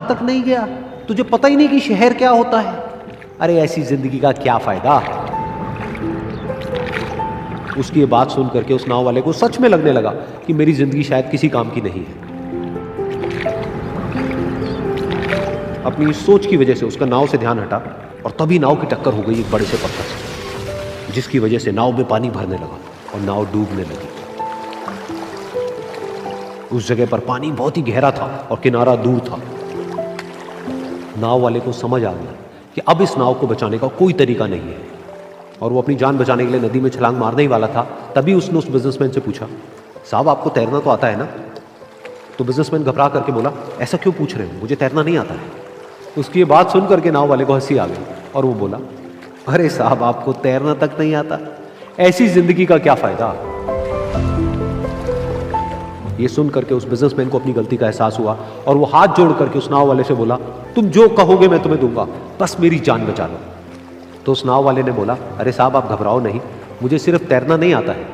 तक नहीं गया, तुझे पता ही नहीं कि शहर क्या होता है। अरे ऐसी जिंदगी का क्या फायदा। उसकी ये बात सुन करके उस नाव वाले को सच में लगने लगा कि मेरी जिंदगी शायद किसी काम की नहीं है। अपनी सोच की वजह से उसका नाव से ध्यान हटा और तभी नाव की टक्कर हो गई एक बड़े से पत्थर से, जिसकी वजह से नाव में पानी भरने लगा और नाव डूबने लगी। उस जगह पर पानी बहुत ही गहरा था और किनारा दूर था। नाव वाले को समझ आ गया कि अब इस नाव को बचाने का कोई तरीका नहीं है और वो अपनी जान बचाने के लिए नदी में छलांग मारने ही वाला था। तभी उसने उस बिजनेसमैन से पूछा, साहब आपको तैरना तो आता है ना? तो बिजनेसमैन घबरा करके बोला, ऐसा क्यों पूछ रहे हो, मुझे तैरना नहीं आता है। उसकी ये बात सुन करके नाव वाले को हंसी आ गई और वो बोला, अरे साहब आपको तैरना तक नहीं आता, ऐसी जिंदगी का क्या फायदा। ये सुन करके उस बिजनेसमैन को अपनी गलती का एहसास हुआ और वो हाथ जोड़ करके उस नाव वाले से बोला, तुम जो कहोगे मैं तुम्हें दूंगा, बस मेरी जान बचा लो। तो उस नाव वाले ने बोला, अरे साहब आप घबराओ नहीं, मुझे सिर्फ तैरना नहीं आता है,